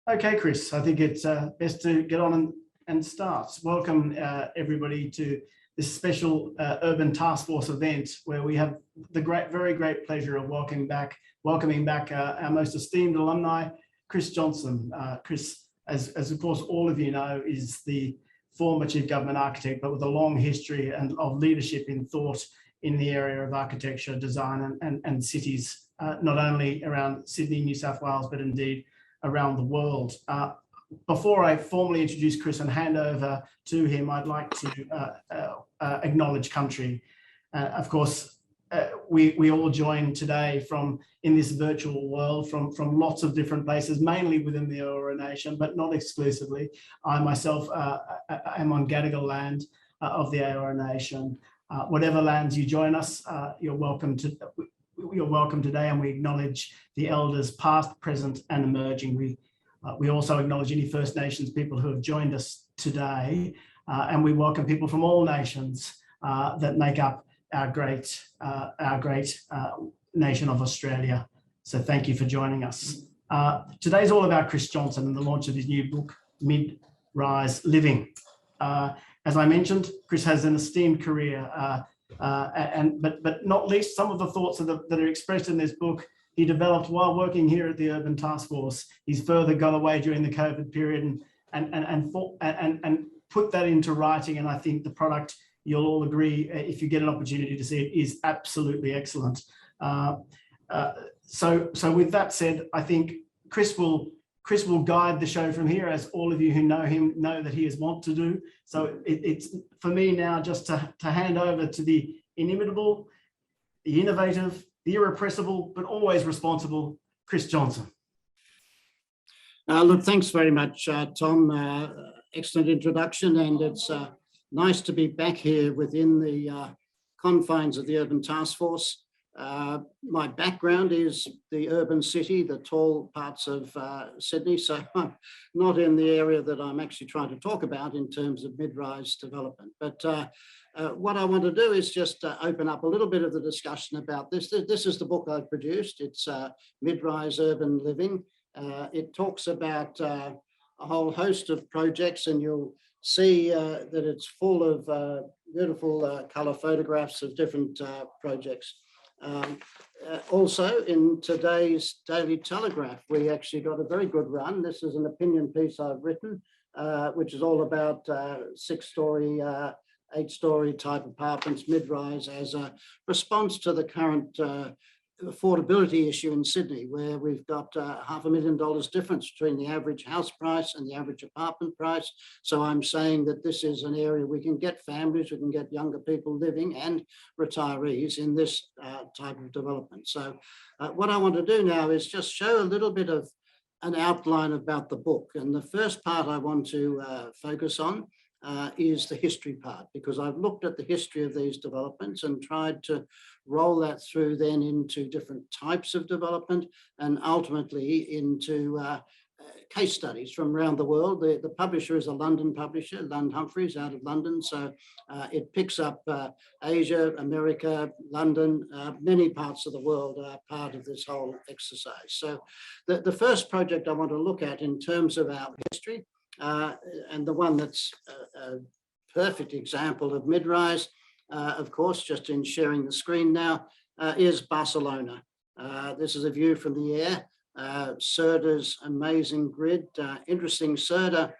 Okay, Chris, I think it's best to get on and start. Welcome everybody to this special Urban Task Force event where we have the very great pleasure of welcoming back our most esteemed alumni, Chris Johnson. Chris, as of course all of you know, is the former Chief Government Architect, but with a long history of leadership in thought in the area of architecture, design and cities, not only around Sydney, New South Wales, but indeed around the world. Before I formally introduce Chris and hand over to him, I'd like to acknowledge country. Of course, we all join today in this virtual world from lots of different places, mainly within the Eora Nation, but not exclusively. I myself am on Gadigal land of the Eora Nation. Whatever lands you join us, you're welcome today, and we acknowledge the elders past, present and emerging. We also acknowledge any First Nations people who have joined us today, and we welcome people from all nations that make up our great nation of Australia. So thank you for joining us. Today's all about Chris Johnson and the launch of his new book, Mid-Rise Living. As I mentioned, Chris has an esteemed career, but not least some of the thoughts that are expressed in this book he developed while working here at the Urban Task Force. He's further gone away during the COVID period and put that into writing. And I think the product, you'll all agree, if you get an opportunity to see it, is absolutely excellent. So with that said, I think Chris will guide the show from here, as all of you who know him know that he is wont to do. So it's for me now just to hand over to the inimitable, the innovative, the irrepressible, but always responsible, Chris Johnson. Look, thanks very much, Tom. Excellent introduction, and it's nice to be back here within the confines of the Urban Task Force. My background is the urban city, the tall parts of Sydney, so I'm not in the area that I'm actually trying to talk about in terms of mid-rise development. But what I want to do is just open up a little bit of the discussion about this. This is the book I've produced. It's Mid-Rise Urban Living. It talks about a whole host of projects, and you'll see that it's full of beautiful colour photographs of different projects. Also, in today's Daily Telegraph, we actually got a very good run. This is an opinion piece I've written, which is all about 6-storey, 8-storey type apartments, mid-rise, as a response to the current affordability issue in Sydney, where we've got $500,000 difference between the average house price and the average apartment price. So I'm saying that this is an area we can get families, we can get younger people living and retirees in this type of development. So what I want to do now is just show a little bit of an outline about the book. And the first part I want to focus on is the history part, because I've looked at the history of these developments and tried to roll that through then into different types of development and ultimately into case studies from around the world. The publisher is a London publisher, Lund Humphries out of London. So it picks up Asia, America, London, many parts of the world are part of this whole exercise. So the first project I want to look at in terms of our history, and the one that's a perfect example of mid-rise, of course, just in sharing the screen now, is Barcelona. This is a view from the air. Serda's amazing grid. Interesting, Serda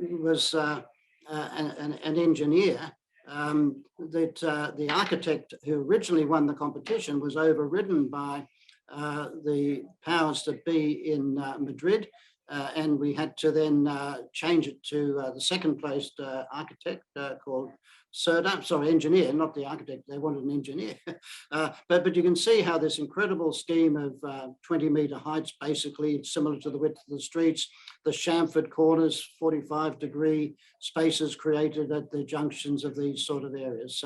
was an engineer that the architect who originally won the competition was overridden by the powers that be in Madrid. And we had to then change it to the second placed architect called Serda, sorry, engineer, not the architect, they wanted an engineer. But you can see how this incredible scheme of 20-metre heights, basically similar to the width of the streets, the chamfered corners, 45-degree spaces created at the junctions of these sort of areas.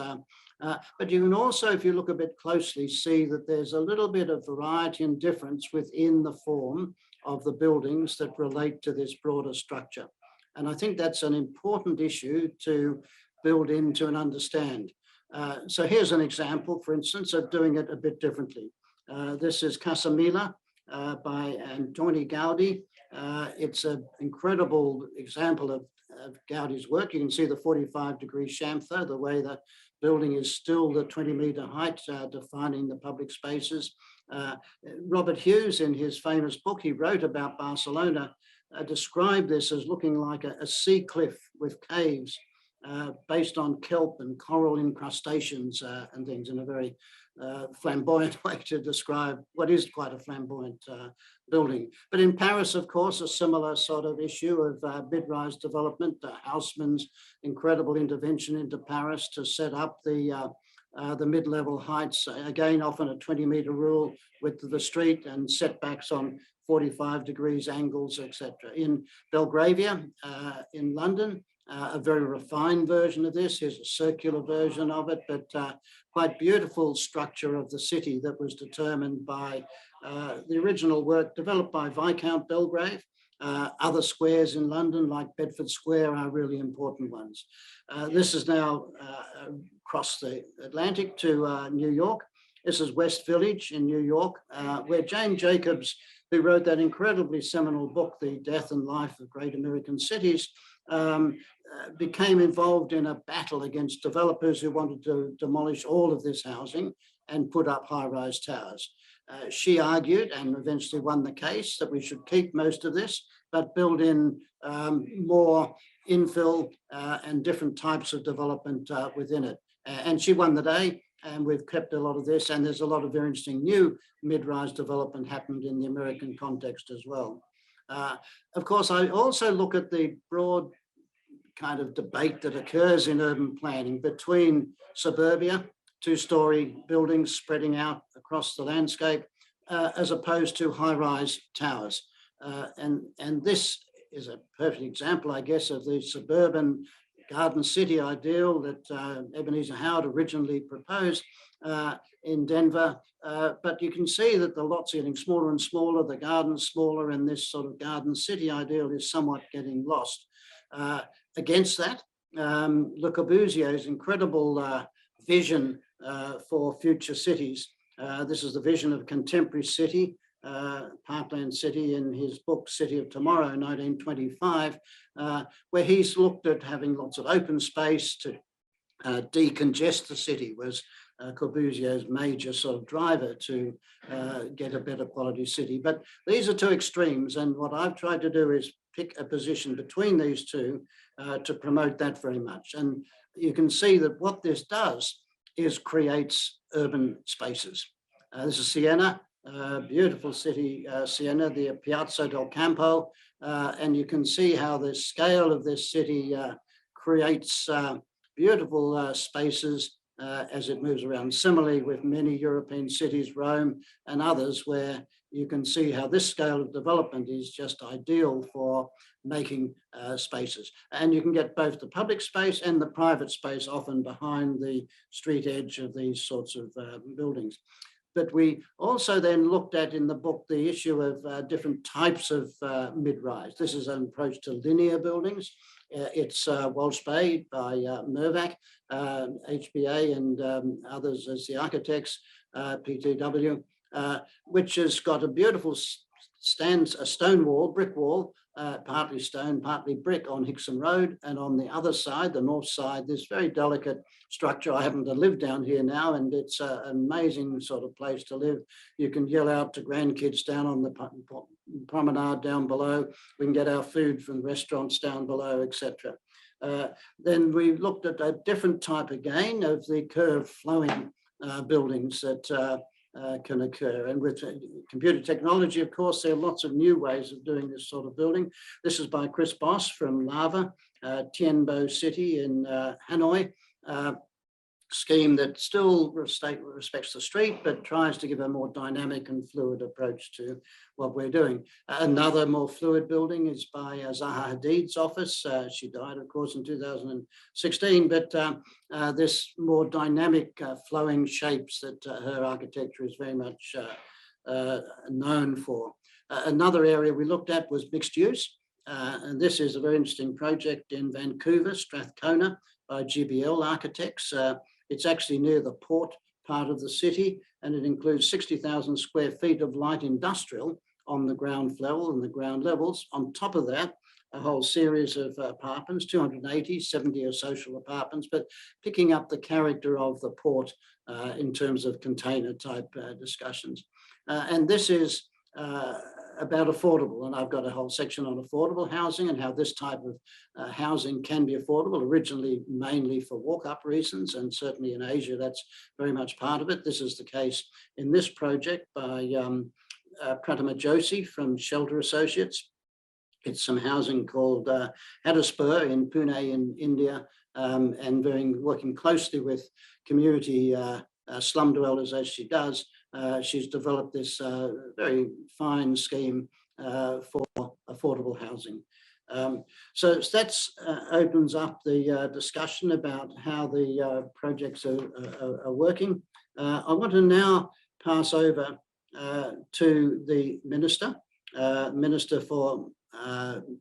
But you can also, if you look a bit closely, see that there's a little bit of variety and difference within the form of the buildings that relate to this broader structure. And I think that's an important issue to build into and understand. So here's an example, for instance, of doing it a bit differently. This is Casa Milà by Antoni Gaudi. It's an incredible example of Gaudi's work. You can see the 45-degree chamfer, the way the building is still the 20-metre height, defining the public spaces. Robert Hughes, in his famous book he wrote about Barcelona, described this as looking like a sea cliff with caves based on kelp and coral incrustations and things, in a very flamboyant way to describe what is quite a flamboyant building. But in Paris, of course, a similar sort of issue of mid-rise development, Haussmann's incredible intervention into Paris to set up the mid-level heights, again, often a 20-metre rule width of the street and setbacks on 45 degrees angles, etc. In Belgravia, in London, a very refined version of this. Here's a circular version of it, but quite beautiful structure of the city that was determined by the original work developed by Viscount Belgrave. Other squares in London, like Bedford Square, are really important ones. This is now across the Atlantic to New York. This is West Village in New York, where Jane Jacobs, who wrote that incredibly seminal book, The Death and Life of Great American Cities, became involved in a battle against developers who wanted to demolish all of this housing and put up high-rise towers. She argued, and eventually won the case, that we should keep most of this, but build in more infill and different types of development within it. And she won the day, and we've kept a lot of this, and there's a lot of very interesting new mid-rise development happened in the American context as well. Of course, I also look at the broad kind of debate that occurs in urban planning between suburbia, two-story buildings spreading out across the landscape, as opposed to high-rise towers. And this is a perfect example, I guess, of the suburban garden city ideal that Ebenezer Howard originally proposed in Denver. But you can see that the lots are getting smaller and smaller, the gardens smaller, and this sort of garden city ideal is somewhat getting lost. Against that, Le Corbusier's incredible vision for future cities. This is the vision of contemporary city, Parkland City, in his book City of Tomorrow, 1925, where he's looked at having lots of open space to decongest the city, was Corbusier's major sort of driver to get a better quality city. But these are two extremes, and what I've tried to do is pick a position between these two to promote that very much. And you can see that what this does is creates urban spaces. This is Siena, beautiful city, Siena, the Piazza del Campo, and you can see how the scale of this city creates beautiful spaces as it moves around. Similarly, with many European cities, Rome and others, where you can see how this scale of development is just ideal for making spaces. And you can get both the public space and the private space often behind the street edge of these sorts of buildings. But we also then looked at in the book the issue of different types of mid-rise. This is an approach to linear buildings. It's Walsh Bay by Mirvac, HBA and others as the architects, PTW, which has got a beautiful a stone wall, brick wall, partly stone, partly brick on Hickson Road. And on the other side, the north side, this very delicate structure. I happen to live down here now, and it's an amazing sort of place to live. You can yell out to grandkids down on the promenade down below. We can get our food from restaurants down below, etc. Then we looked at a different type again of the curved flowing buildings that can occur. And with computer technology, of course, there are lots of new ways of doing this sort of building. This is by Chris Boss from Lava, Tien Bo City in Hanoi, scheme that still respects the street, but tries to give a more dynamic and fluid approach to what we're doing. Another more fluid building is by Zaha Hadid's office. She died, of course, in 2016, but this more dynamic flowing shapes that her architecture is very much known for. Another area we looked at was mixed use. And this is a very interesting project in Vancouver, Strathcona, by GBL Architects. It's actually near the port part of the city, and it includes 60,000 square feet of light industrial on the ground level and the ground levels. On top of that, a whole series of apartments, 280, 70 are social apartments, but picking up the character of the port in terms of container type discussions. And this is about affordable, and I've got a whole section on affordable housing and how this type of housing can be affordable, originally mainly for walk-up reasons, and certainly in Asia that's very much part of it. This is the case in this project by Pratima Joshi from Shelter Associates. It's some housing called Hattispur in Pune in India, and working closely with community slum dwellers as she does. She's developed this very fine scheme for affordable housing. So that opens up the discussion about how the projects are working. I want to now pass over to the Minister for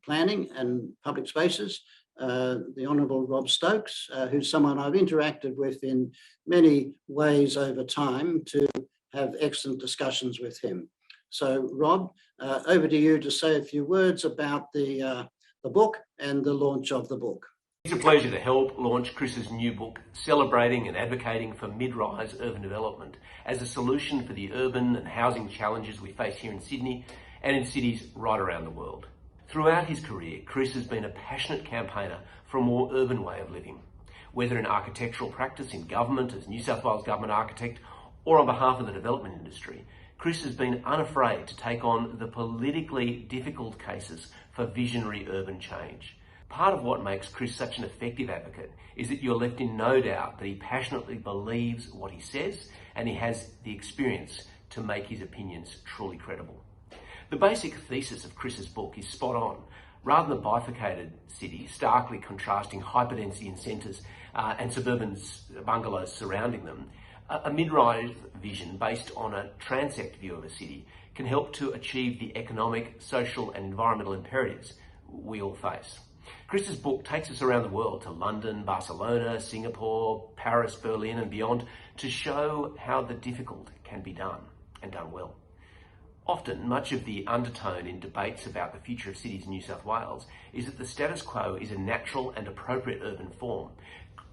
Planning and Public Spaces, the Honourable Rob Stokes, who's someone I've interacted with in many ways over time to have excellent discussions with him. So Rob, over to you to say a few words about the book and the launch of the book. It's a pleasure to help launch Chris's new book, celebrating and advocating for mid-rise urban development as a solution for the urban and housing challenges we face here in Sydney and in cities right around the world. Throughout his career, Chris has been a passionate campaigner for a more urban way of living. Whether in architectural practice in government as New South Wales Government Architect or on behalf of the development industry, Chris has been unafraid to take on the politically difficult cases for visionary urban change. Part of what makes Chris such an effective advocate is that you're left in no doubt that he passionately believes what he says and he has the experience to make his opinions truly credible. The basic thesis of Chris's book is spot on. Rather than bifurcated cities, starkly contrasting hyperdensity in centres and suburban bungalows surrounding them, a mid-rise vision based on a transect view of a city can help to achieve the economic, social and environmental imperatives we all face. Chris's book takes us around the world to London, Barcelona, Singapore, Paris, Berlin and beyond to show how the difficult can be done and done well. Often, much of the undertone in debates about the future of cities in New South Wales is that the status quo is a natural and appropriate urban form.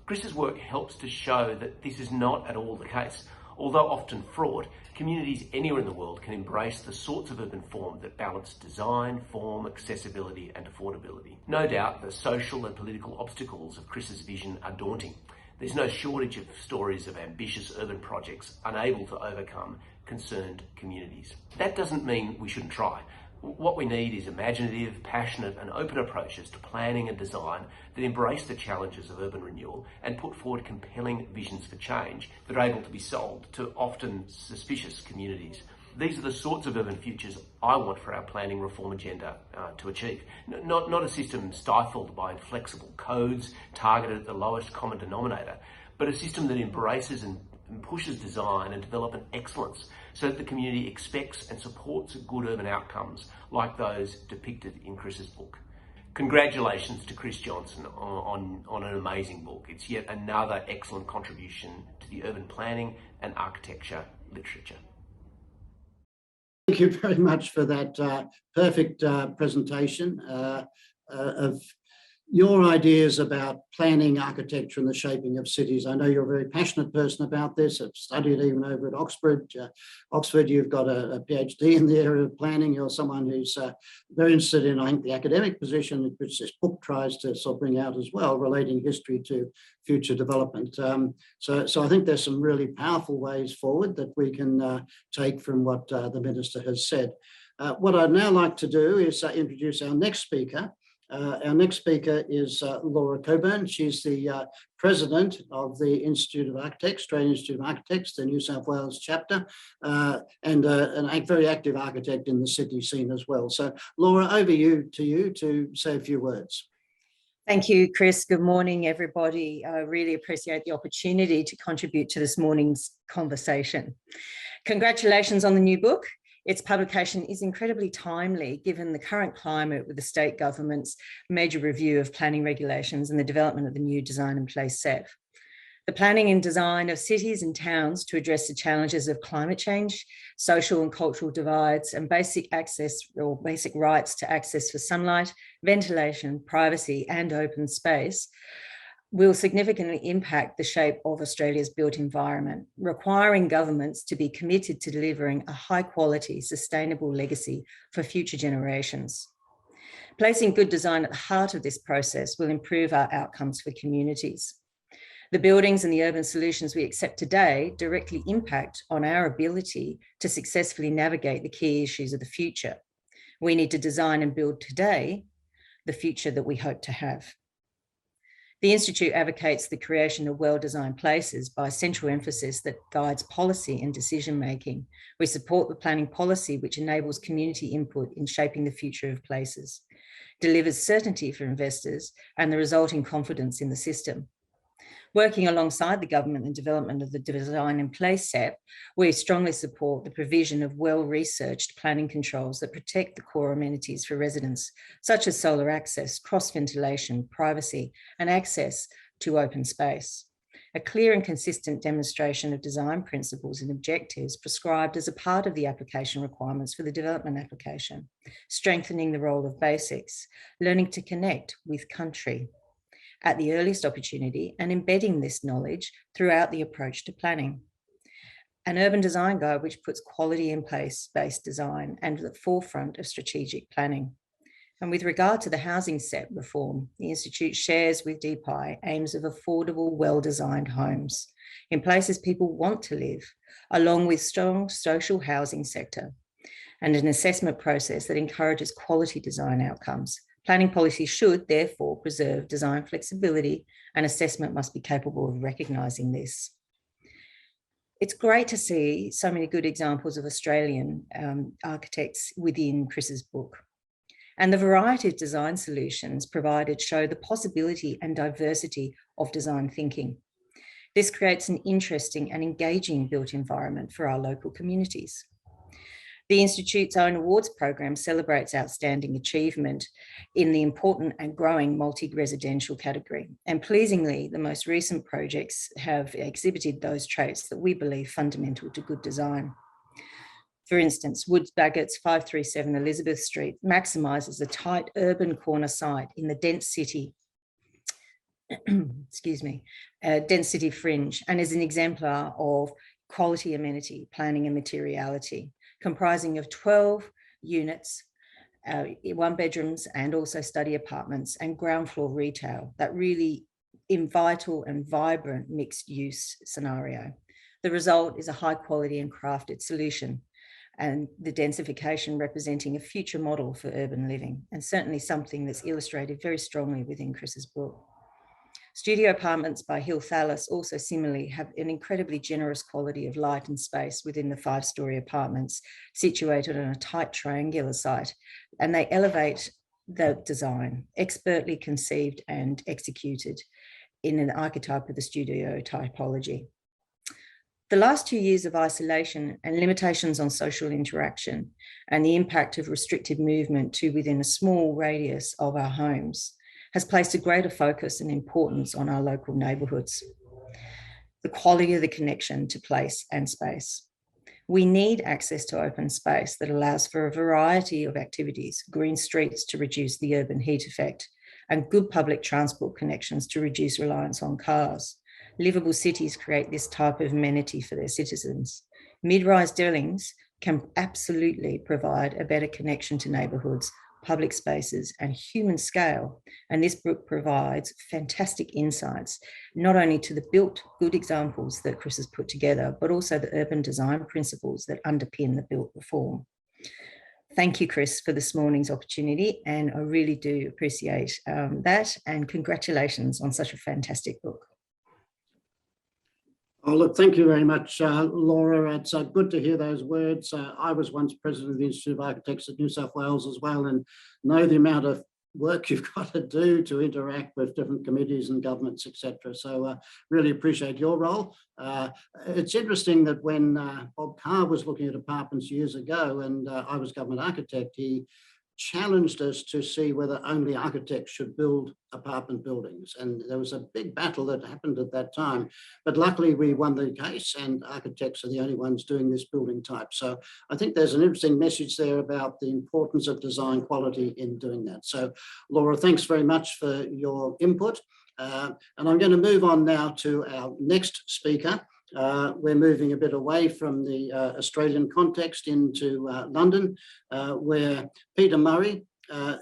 Chris's work helps to show that this is not at all the case. Although often fraught, communities anywhere in the world can embrace the sorts of urban form that balance design, form, accessibility and affordability. No doubt the social and political obstacles of Chris's vision are daunting. There's no shortage of stories of ambitious urban projects unable to overcome concerned communities. That doesn't mean we shouldn't try. What we need is imaginative, passionate and open approaches to planning and design that embrace the challenges of urban renewal and put forward compelling visions for change that are able to be sold to often suspicious communities. These are the sorts of urban futures I want for our planning reform agenda to achieve. Not a system stifled by inflexible codes targeted at the lowest common denominator, but a system that embraces and pushes design and development excellence so that the community expects and supports good urban outcomes like those depicted in Chris's book. Congratulations to Chris Johnson on an amazing book. It's yet another excellent contribution to the urban planning and architecture literature. Thank you very much for that perfect presentation of your ideas about planning, architecture and the shaping of cities. I know you're a very passionate person about this. I've studied even over at Oxford. Oxford, you've got a PhD in the area of planning. You're someone who's very interested in, I think, the academic position, which this book tries to sort of bring out as well, relating history to future development. So I think there's some really powerful ways forward that we can take from what the Minister has said. What I'd now like to do is introduce our next speaker. Our next speaker is Laura Coburn. She's the president of the Institute of Architects, Australian Institute of Architects, the New South Wales chapter, and a very active architect in the Sydney scene as well. So Laura, over to you to say a few words. Thank you, Chris. Good morning, everybody. I really appreciate the opportunity to contribute to this morning's conversation. Congratulations on the new book. Its publication is incredibly timely given the current climate with the state government's major review of planning regulations and the development of the new design and place set. The planning and design of cities and towns to address the challenges of climate change, social and cultural divides, and basic access or basic rights to access for sunlight, ventilation, privacy, and open space will significantly impact the shape of Australia's built environment, requiring governments to be committed to delivering a high-quality, sustainable legacy for future generations. Placing good design at the heart of this process will improve our outcomes for communities. The buildings and the urban solutions we accept today directly impact on our ability to successfully navigate the key issues of the future. We need to design and build today the future that we hope to have. The Institute advocates the creation of well-designed places by central emphasis that guides policy and decision-making. We support the planning policy which enables community input in shaping the future of places, delivers certainty for investors and the resulting confidence in the system. Working alongside the government and development of the Design in Place SEP, we strongly support the provision of well-researched planning controls that protect the core amenities for residents, such as solar access, cross-ventilation, privacy, and access to open space. A clear and consistent demonstration of design principles and objectives prescribed as a part of the application requirements for the development application, strengthening the role of basics, learning to connect with country at the earliest opportunity and embedding this knowledge throughout the approach to planning. An urban design guide which puts quality in place-based design and at the forefront of strategic planning. And with regard to the housing SEP reform, the Institute shares with DPI aims of affordable, well-designed homes in places people want to live, along with strong social housing sector and an assessment process that encourages quality design outcomes. Planning policy should therefore preserve design flexibility, and assessment must be capable of recognising this. It's great to see so many good examples of Australian architects within Chris's book. And the variety of design solutions provided show the possibility and diversity of design thinking. This creates an interesting and engaging built environment for our local communities. The Institute's own awards program celebrates outstanding achievement in the important and growing multi-residential category. And pleasingly, the most recent projects have exhibited those traits that we believe fundamental to good design. For instance, Woods Baggett's 537 Elizabeth Street maximises a tight urban corner site in the dense city, dense city fringe, and is an exemplar of quality amenity, planning and materiality, comprising of 12 units, 1 bedrooms and also study apartments and ground floor retail, that really vital and vibrant mixed use scenario. The result is a high quality and crafted solution, and the densification representing a future model for urban living, and certainly something that's illustrated very strongly within Chris's book. Studio apartments by Hill Thallis also similarly have an incredibly generous quality of light and space within the 5-storey apartments situated on a tight triangular site, and they elevate the design, expertly conceived and executed in an archetype of the studio typology. The last 2 years of isolation and limitations on social interaction and the impact of restricted movement to within a small radius of our homes has placed a greater focus and importance on our local neighbourhoods, the quality of the connection to place and space. We need access to open space that allows for a variety of activities, green streets to reduce the urban heat effect, and good public transport connections to reduce reliance on cars. Livable cities create this type of amenity for their citizens. Mid-rise dwellings can absolutely provide a better connection to neighbourhoods, public spaces and human scale. And this book provides fantastic insights, not only to the built good examples that Chris has put together, but also the urban design principles that underpin the built reform. Thank you, Chris, for this morning's opportunity. And I really do appreciate that. And congratulations on such a fantastic book. Oh, look, thank you very much, Laura. It's good to hear those words. I was once president of the Institute of Architects at New South Wales as well, and know the amount of work you've got to do to interact with different committees and governments, etc. So really appreciate your role. It's interesting that when Bob Carr was looking at apartments years ago and I was government architect, he challenged us to see whether only architects should build apartment buildings. And there was a big battle that happened at that time. But luckily we won the case, and architects are the only ones doing this building type. So I think there's an interesting message there about the importance of design quality in doing that. So Laura, thanks very much for your input. And I'm going to move on now to our next speaker. We're moving a bit away from the Australian context into London, where Peter Murray,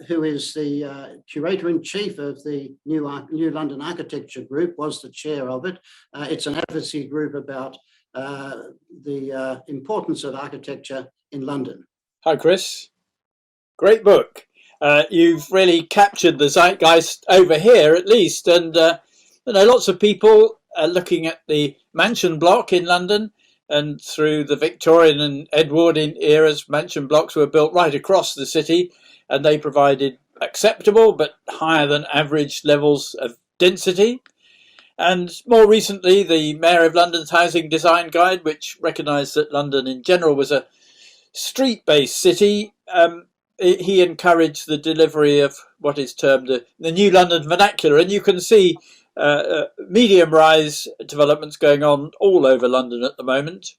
who is the Curator-in-Chief of the New London Architecture Group, was the chair of it. It's an advocacy group about the importance of architecture in London. Hi, Chris. Great book. You've really captured the zeitgeist over here, at least, and lots of people looking at the mansion block in London, and through the Victorian and Edwardian eras, mansion blocks were built right across the city, and they provided acceptable but higher than average levels of density. And more recently, the Mayor of London's Housing Design Guide, which recognised that London in general was a street-based city, he encouraged the delivery of what is termed the New London vernacular. And you can see medium-rise developments going on all over London at the moment.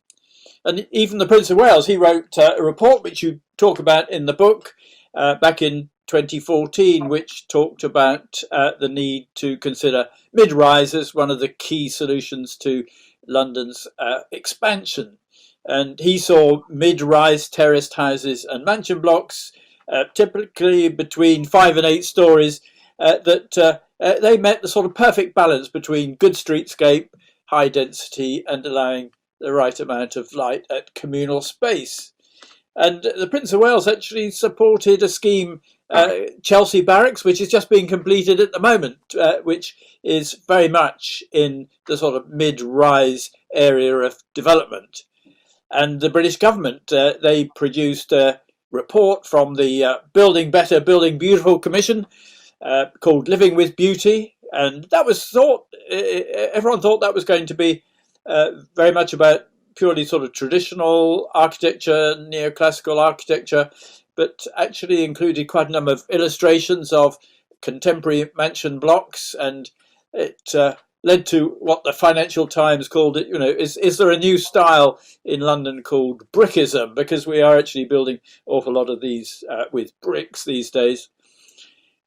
And even the Prince of Wales, he wrote a report which you talk about in the book back in 2014, which talked about the need to consider mid-rise as one of the key solutions to London's expansion. And he saw mid-rise terraced houses and mansion blocks, typically between 5 and 8 stories, that they met the sort of perfect balance between good streetscape, high density, and allowing the right amount of light at communal space. And the Prince of Wales actually supported a scheme, Chelsea Barracks, which is just being completed at the moment, which is very much in the sort of mid-rise area of development. And the British government, they produced a report from the Building Better, Building Beautiful Commission called Living with Beauty. And that was thought, everyone thought that was going to be very much about purely sort of traditional architecture, neoclassical architecture, but actually included quite a number of illustrations of contemporary mansion blocks. And it led to what the Financial Times called it, is there a new style in London called brickism? Because we are actually building an awful lot of these with bricks these days.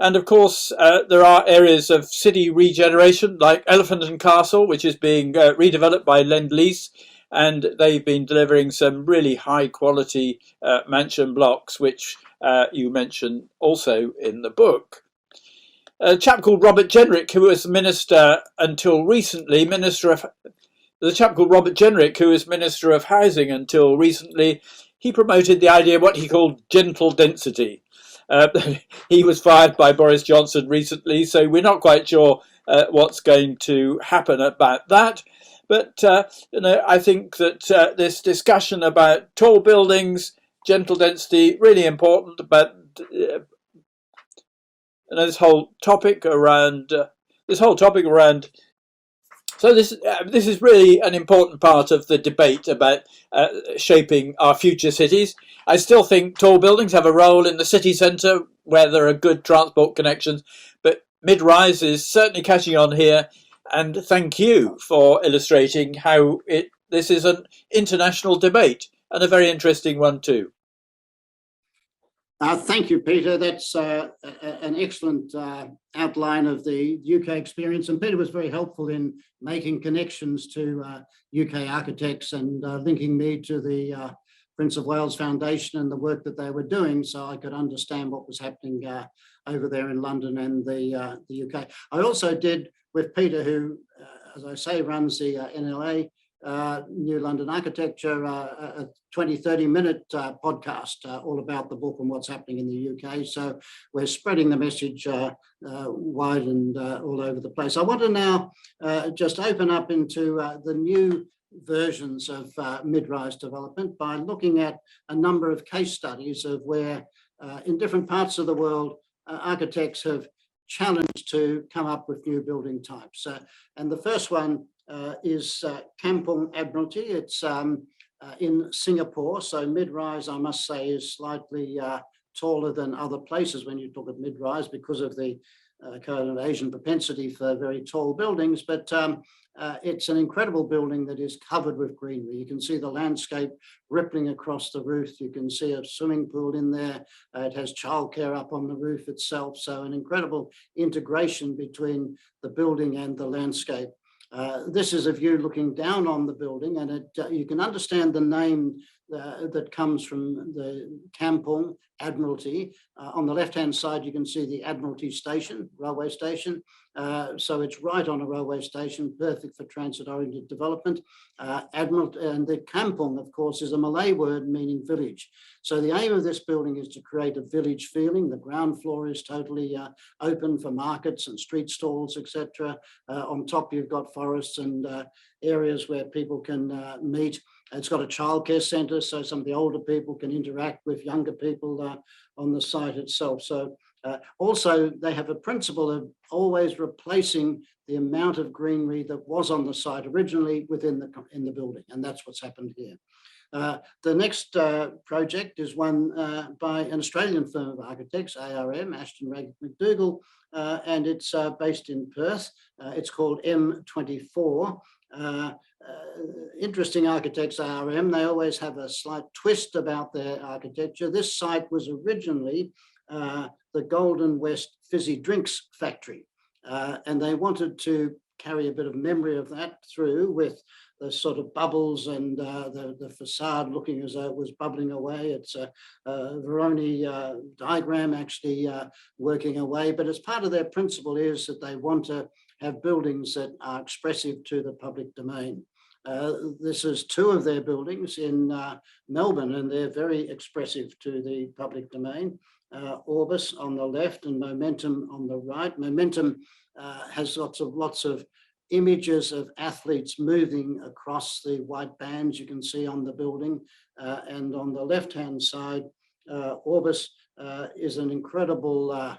And of course, there are areas of city regeneration like Elephant and Castle, which is being redeveloped by Lend-Lease. And they've been delivering some really high quality mansion blocks, which you mention also in the book. A chap called Robert Jenrick, who was Minister until recently, Minister of Housing until recently, he promoted the idea of what he called gentle density. He was fired by Boris Johnson recently, so we're not quite sure what's going to happen about that. But, I think that this discussion about tall buildings, gentle density, really important. But this whole topic around, so this is really an important part of the debate about shaping our future cities. I still think tall buildings have a role in the city centre where there are good transport connections, but mid-rise is certainly catching on here. And thank you for illustrating how this is an international debate, and a very interesting one too. Thank you, Peter. That's an excellent outline of the UK experience. And Peter was very helpful in making connections to UK architects and linking me to the Prince of Wales Foundation and the work that they were doing, so I could understand what was happening over there in London and the UK. I also did with Peter, who, as I say, runs the NLA, New London Architecture, a 20-30-minute podcast all about the book and what's happening in the UK. So we're spreading the message wide and all over the place. I want to now just open up into the new versions of mid-rise development by looking at a number of case studies of where in different parts of the world architects have challenged to come up with new building types. And the first one is Kampong Admiralty. It's in Singapore, so mid-rise, I must say, is slightly taller than other places when you talk of mid-rise because of the kind of Asian propensity for very tall buildings, but it's an incredible building that is covered with greenery. You can see the landscape rippling across the roof. You can see a swimming pool in there. It has childcare up on the roof itself. So an incredible integration between the building and the landscape. This is a view looking down on the building, and you can understand the name that comes from the Kampong Admiralty. On the left-hand side, you can see the Admiralty Station, railway station. So it's right on a railway station, perfect for transit-oriented development. Admiralty, and the Kampong, of course, is a Malay word meaning village. So the aim of this building is to create a village feeling. The ground floor is totally open for markets and street stalls, etc. On top, you've got forests and areas where people can meet. It's got a childcare centre, so some of the older people can interact with younger people on the site itself. So also, they have a principle of always replacing the amount of greenery that was on the site originally within the building, and that's what's happened here. The next project is one by an Australian firm of architects, ARM, Ashton Raggett McDougall, and it's based in Perth. It's called M24. Interesting architects, ARM. They always have a slight twist about their architecture. This site was originally the Golden West Fizzy Drinks Factory, and they wanted to carry a bit of memory of that through with the sort of bubbles and the facade looking as though it was bubbling away. It's a Voronoi diagram actually working away, but as part of their principle is that they want to have buildings that are expressive to the public domain. This is two of their buildings in Melbourne, and they're very expressive to the public domain. Orbis on the left and Momentum on the right. Momentum has lots of images of athletes moving across the white bands you can see on the building. And on the left-hand side, Orbis is an incredible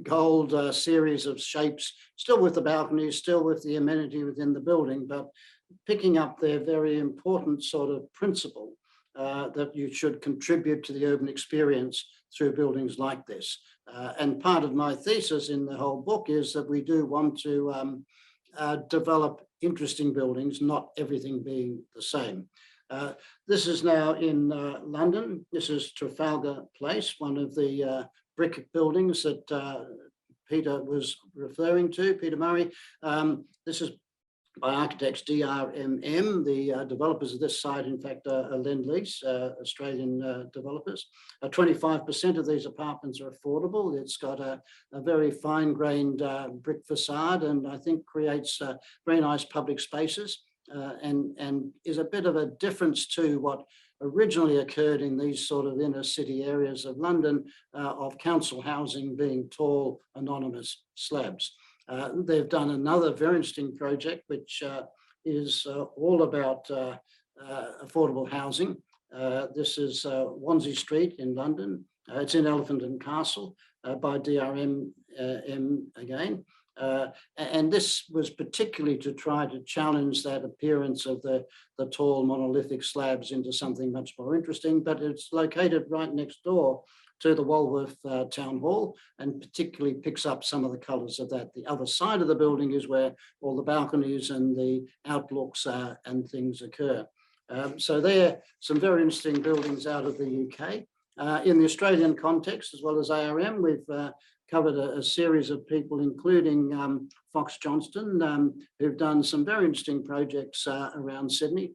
gold series of shapes, still with the balconies, still with the amenity within the building, but picking up their very important sort of principle that you should contribute to the urban experience through buildings like this. And part of my thesis in the whole book is that we do want to develop interesting buildings, not everything being the same. This is now in London. This is Trafalgar Place, one of the brick buildings that Peter was referring to, Peter Murray. This is by architects DRMM. The developers of this site, in fact, are Lend-Lease, Australian developers. 25% of these apartments are affordable. It's got a very fine-grained brick facade, and I think creates very nice public spaces, and is a bit of a difference to what originally occurred in these sort of inner city areas of London, of council housing being tall, anonymous slabs. They've done another very interesting project, which is all about affordable housing. This is Wannsey Street in London. It's in Elephant and Castle by DRM again. And this was particularly to try to challenge that appearance of the tall monolithic slabs into something much more interesting, but it's located right next door to the Walworth Town Hall, and particularly picks up some of the colours of that. The other side of the building is where all the balconies and the outlooks and things occur. So there are some very interesting buildings out of the UK. In the Australian context, as well as ARM, we've covered a series of people, including Fox Johnston, who've done some very interesting projects around Sydney.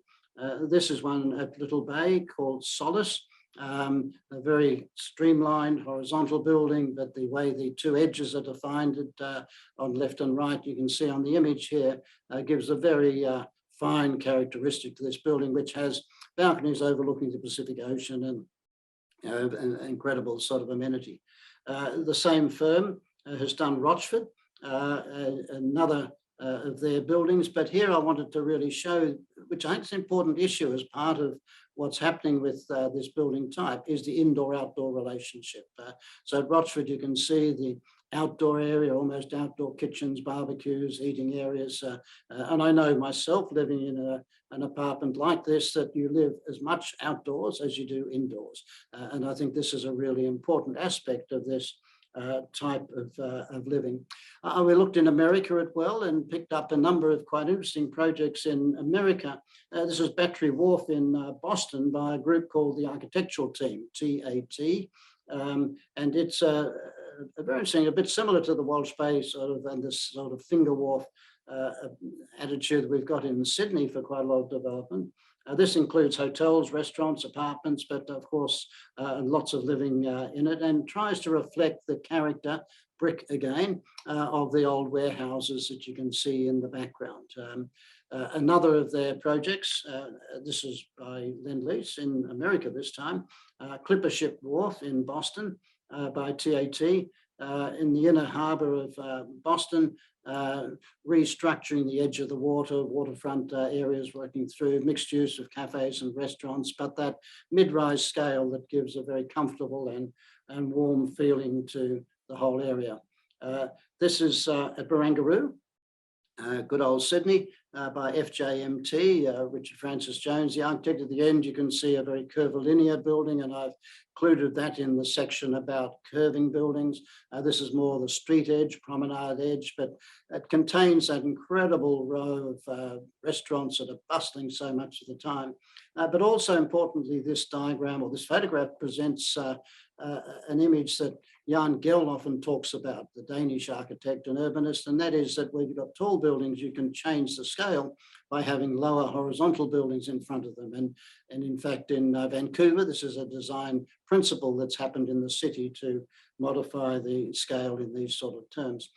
This is one at Little Bay called Solace. A very streamlined horizontal building, but the way the two edges are defined on left and right, you can see on the image here, gives a very fine characteristic to this building, which has balconies overlooking the Pacific Ocean and an incredible sort of amenity. The same firm has done Rochford, another of their buildings, but here I wanted to really show, which I think is an important issue as part of what's happening with this building type, is the indoor-outdoor relationship. So at Rochford, you can see outdoor area, almost outdoor kitchens, barbecues, eating areas. And I know myself, living in an apartment like this, that you live as much outdoors as you do indoors. And I think this is a really important aspect of this type of living. We looked in America as well and picked up a number of quite interesting projects in America. This is Battery Wharf in Boston by a group called the Architectural Team, TAT. And it's very interesting, a bit similar to the Walsh Bay sort of, and this sort of finger wharf attitude we've got in Sydney for quite a lot of development. This includes hotels, restaurants, apartments, but of course, lots of living in it, and tries to reflect the character, brick again, of the old warehouses that you can see in the background. Another of their projects, this is by Lend-Lease in America this time, Clipper Ship Wharf in Boston by TAT, in the inner harbour of Boston, restructuring the edge of the waterfront areas, working through mixed use of cafes and restaurants, but that mid-rise scale that gives a very comfortable and warm feeling to the whole area. This is at Barangaroo, good old Sydney, by FJMT, Richard Francis Jones, the architect. At the end, you can see a very curvilinear building, and I've included that in the section about curving buildings. This is more the street edge, promenade edge, but it contains that incredible row of restaurants that are bustling so much of the time. But also importantly, this diagram or this photograph presents an image that Jan Gehl often talks about, the Danish architect and urbanist, and that is that when you've got tall buildings, you can change the scale by having lower horizontal buildings in front of them. And in fact, in Vancouver, this is a design principle that's happened in the city to modify the scale in these sort of terms.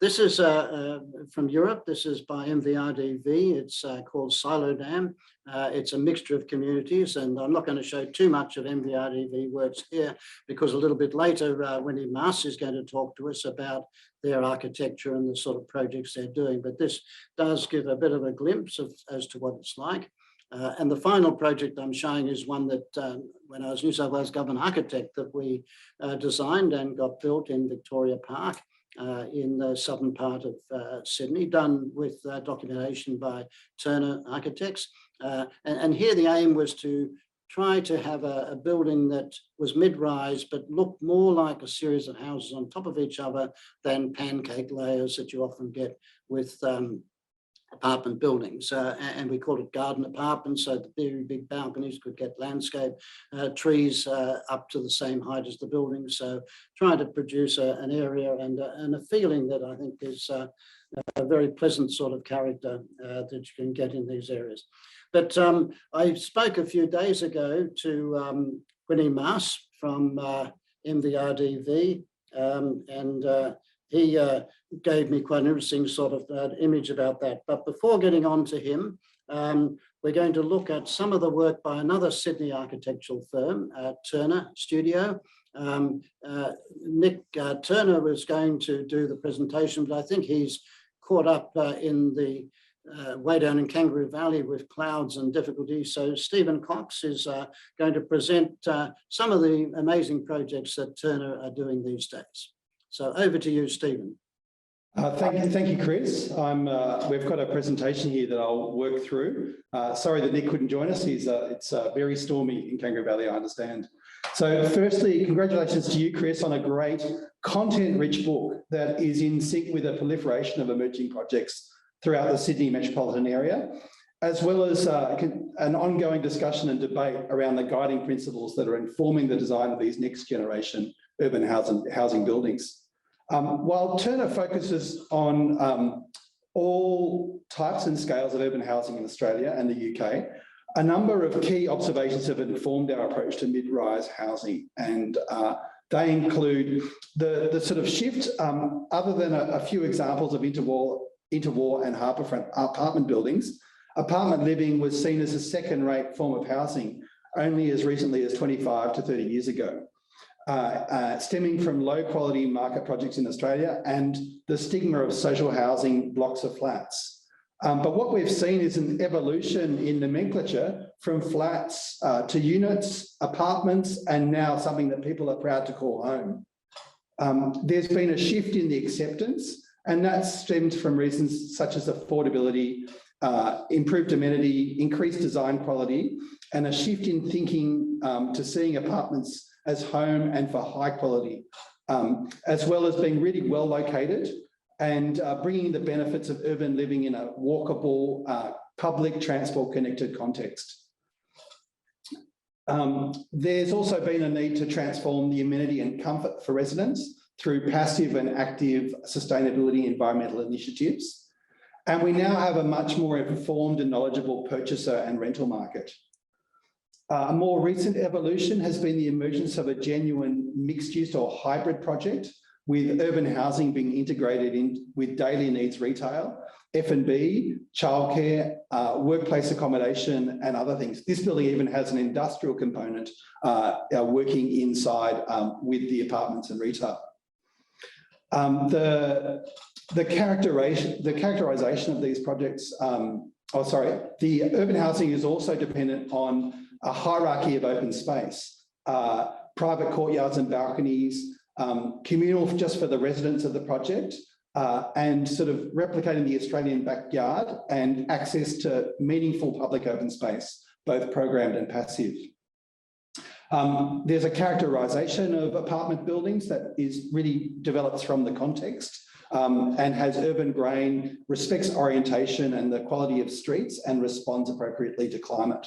This is from Europe. This is by MVRDV. It's called Silodam. It's a mixture of communities, and I'm not going to show too much of MVRDV works here because a little bit later, Winnie Maas is going to talk to us about their architecture and the sort of projects they're doing. But this does give a bit of a glimpse as to what it's like. And the final project I'm showing is one that when I was New South Wales Government Architect that we designed and got built in Victoria Park. In the southern part of Sydney, done with documentation by Turner Architects. And here the aim was to try to have a building that was mid-rise, but looked more like a series of houses on top of each other than pancake layers that you often get with apartment buildings, and we called it garden apartments, so the very big balconies could get landscape trees up to the same height as the building. So trying to produce an area and a feeling that I think is a very pleasant sort of character that you can get in these areas. But I spoke a few days ago to Winnie Maas from MVRDV, and he gave me quite an interesting sort of image about that. But before getting on to him, we're going to look at some of the work by another Sydney architectural firm, Turner Studio. Nick Turner was going to do the presentation, but I think he's caught up in the way down in Kangaroo Valley with clouds and difficulties. So Stephen Cox is going to present some of the amazing projects that Turner are doing these days. So over to you, Stephen. Thank you, Chris. We've got a presentation here that I'll work through. Sorry that Nick couldn't join us. It's very stormy in Kangaroo Valley, I understand. So firstly, congratulations to you, Chris, on a great content-rich book that is in sync with the proliferation of emerging projects throughout the Sydney metropolitan area, as well as an ongoing discussion and debate around the guiding principles that are informing the design of these next generation urban housing buildings. While Turner focuses on all types and scales of urban housing in Australia and the UK, a number of key observations have informed our approach to mid-rise housing, and they include the sort of shift, other than a few examples of interwar and harbourfront apartment buildings. Apartment living was seen as a second-rate form of housing only as recently as 25 to 30 years ago. Stemming from low-quality market projects in Australia and the stigma of social housing blocks of flats. But what we've seen is an evolution in nomenclature from flats to units, apartments, and now something that people are proud to call home. There's been a shift in the acceptance, and that stems from reasons such as affordability, improved amenity, increased design quality, and a shift in thinking to seeing apartments as home and for high quality, as well as being really well located and bringing the benefits of urban living in a walkable, public transport connected context. There's also been a need to transform the amenity and comfort for residents through passive and active sustainability environmental initiatives. And we now have a much more informed and knowledgeable purchaser and rental market. A more recent evolution has been the emergence of a genuine mixed-use or hybrid project, with urban housing being integrated in with daily needs retail, F&B, childcare, workplace accommodation, and other things. This building even has an industrial component working inside with the apartments and retail. The characterization of these projects, the urban housing is also dependent on a hierarchy of open space, private courtyards and balconies, communal just for the residents of the project, and sort of replicating the Australian backyard and access to meaningful public open space, both programmed and passive. There's a characterisation of apartment buildings that is really developed from the context and has urban grain, respects orientation and the quality of streets, and responds appropriately to climate.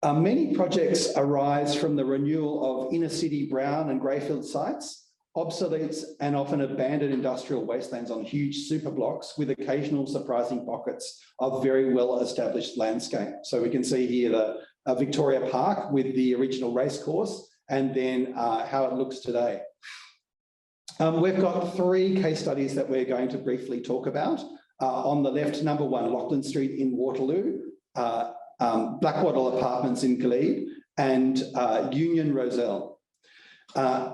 Many projects arise from the renewal of inner city brown and greyfield sites, obsolete and often abandoned industrial wastelands on huge super blocks with occasional surprising pockets of very well established landscape. So we can see here the Victoria Park with the original racecourse, and then how it looks today. We've got 3 case studies that we're going to briefly talk about. On the left, number 1, Lachlan Street in Waterloo, Blackwattle Apartments in Glebe, and Union Roselle.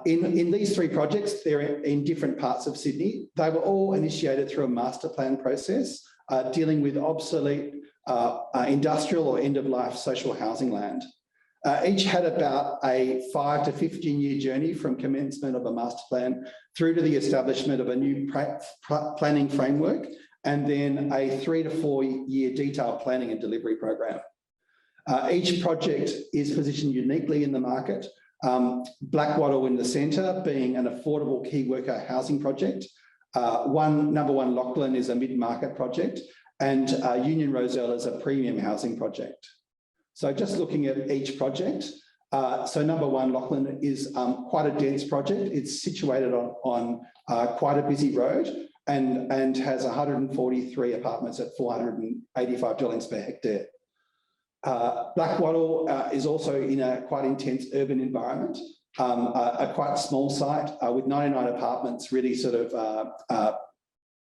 In these 3 projects, they're in different parts of Sydney. They were all initiated through a master plan process dealing with obsolete industrial or end-of-life social housing land. Each had about a 5 to 15-year journey from commencement of a master plan through to the establishment of a new planning framework, and then a 3 to 4 year detailed planning and delivery program. Each project is positioned uniquely in the market. Blackwattle in the centre being an affordable key worker housing project. Number 1 Lachlan is a mid-market project, and Union Roselle is a premium housing project. So just looking at each project, so number 1 Lachlan is quite a dense project. It's situated on quite a busy road and has 143 apartments at 485 dwellings per hectare. Blackwattle is also in a quite intense urban environment, a quite small site with 99 apartments really sort of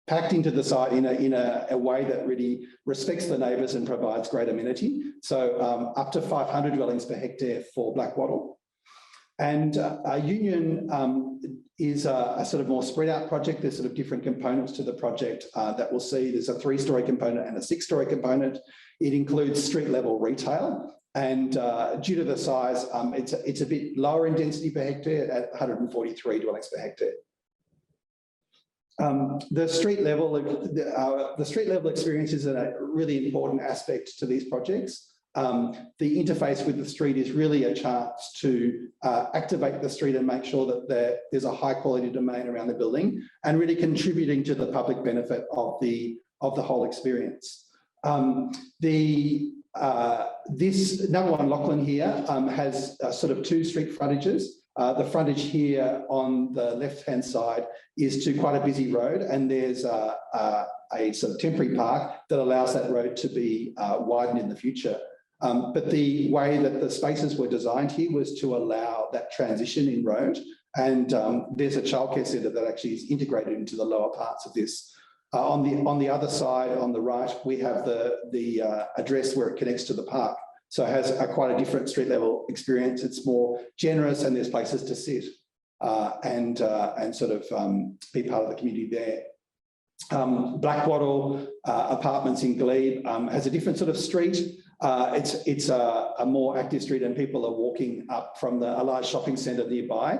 packed into the site in a way that really respects the neighbours and provides great amenity. So up to 500 dwellings per hectare for Blackwattle. And Union is a sort of more spread out project. There's sort of different components to the project that we'll see. There's a 3-storey component and a 6-storey component. It includes street level retail, and due to the size, it's a bit lower in density per hectare at 143 dwellings per hectare. The street level experience is a really important aspect to these projects. The interface with the street is really a chance to activate the street and make sure that there's a high quality domain around the building, and really contributing to the public benefit of the whole experience. This number 1 Lachlan here has sort of 2 street frontages. The frontage here on the left-hand side is to quite a busy road, and there's a sort of temporary park that allows that road to be widened in the future. But the way that the spaces were designed here was to allow that transition in road, and there's a childcare centre that actually is integrated into the lower parts of this. On the other side, on the right, we have the address where it connects to the park. So it has quite a different street level experience. It's more generous, and there's places to sit and sort of be part of the community there. Blackwattle Apartments in Glebe has a different sort of street. It's a more active street, and people are walking up from a large shopping centre nearby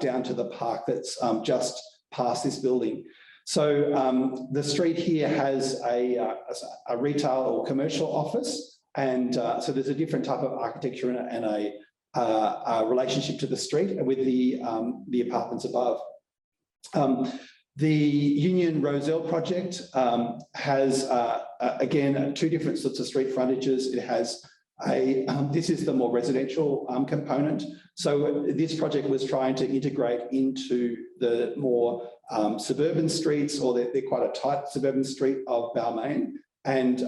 down to the park that's just past this building. So the street here has a retail or commercial office, and so there's a different type of architecture and a relationship to the street with the apartments above. The Union Roselle project has, again, two different sorts of street frontages. It has this is the more residential component. So this project was trying to integrate into the more suburban streets, or they're quite a tight suburban street of Balmain, and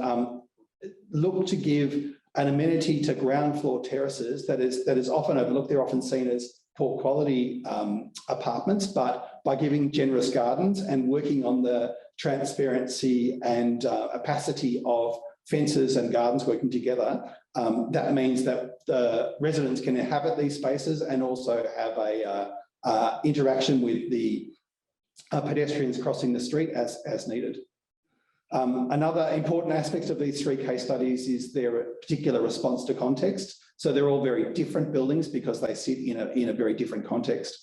look to give an amenity to ground floor terraces that is often overlooked. They're often seen as poor quality apartments, but by giving generous gardens and working on the transparency and opacity of fences and gardens working together, that means that the residents can inhabit these spaces and also have a interaction with the pedestrians crossing the street as needed. Another important aspect of these three case studies is their particular response to context. So they're all very different buildings because they sit in a very different context.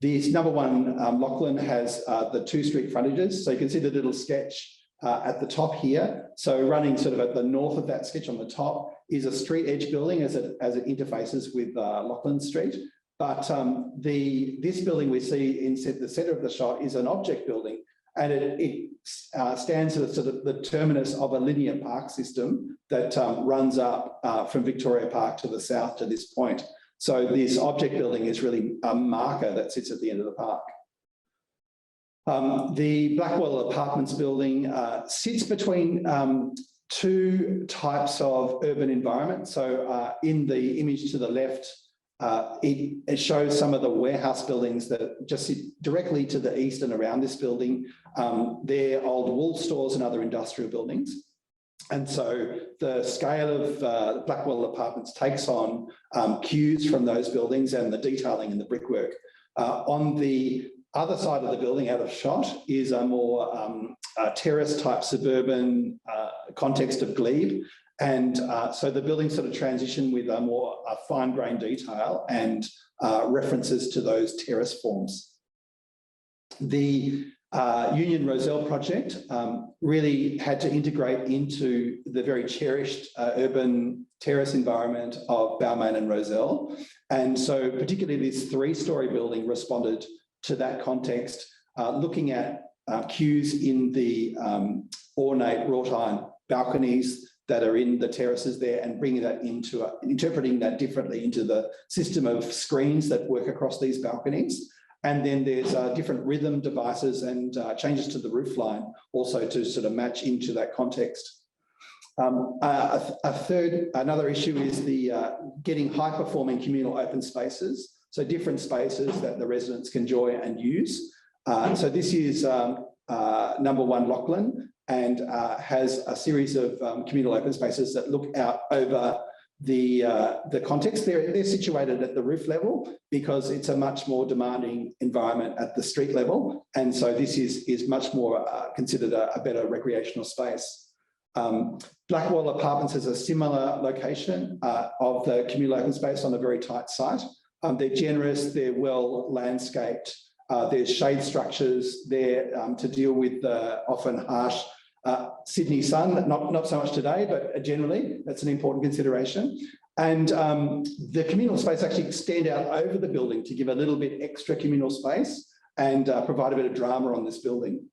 This number one, Lachlan, has the two street frontages. So you can see the little sketch at the top here. So running sort of at the north of that sketch on the top is a street edge building as it interfaces with Lachlan Street. But this building we see in the centre of the shot is an object building, and it stands as sort of the terminus of a linear park system that runs up from Victoria Park to the south to this point. So this object building is really a marker that sits at the end of the park. The Blackwell Apartments building sits between two types of urban environment. So in the image to the left, it shows some of the warehouse buildings that just sit directly to the east and around this building. They're old wool stores and other industrial buildings. And so the scale of Blackwell Apartments takes on cues from those buildings and the detailing and the brickwork. On the other side of the building, out of shot, is a more terrace type suburban context of glebe. And so the buildings sort of transition with a more fine grained detail and references to those terrace forms. The Union Roselle project really had to integrate into the very cherished urban terrace environment of Balmain and Roselle. And so particularly this three-storey building responded to that context, looking at cues in the ornate wrought iron balconies that are in the terraces there and bringing that into interpreting that differently into the system of screens that work across these balconies. And then there's different rhythm devices and changes to the roof line also to sort of match into that context. Another issue is the getting high performing communal open spaces. So different spaces that the residents can enjoy and use. So this is number one Lachlan, and has a series of communal open spaces that look out over the context. They're situated at the roof level because it's a much more demanding environment at the street level. And so this is much more considered a better recreational space. Blackwell Apartments has a similar location of the communal open space on a very tight site. They're generous, they're well landscaped, there's shade structures there to deal with the often harsh Sydney sun, not so much today, but generally that's an important consideration. And the communal space actually extend out over the building to give a little bit extra communal space and provide a bit of drama on this building.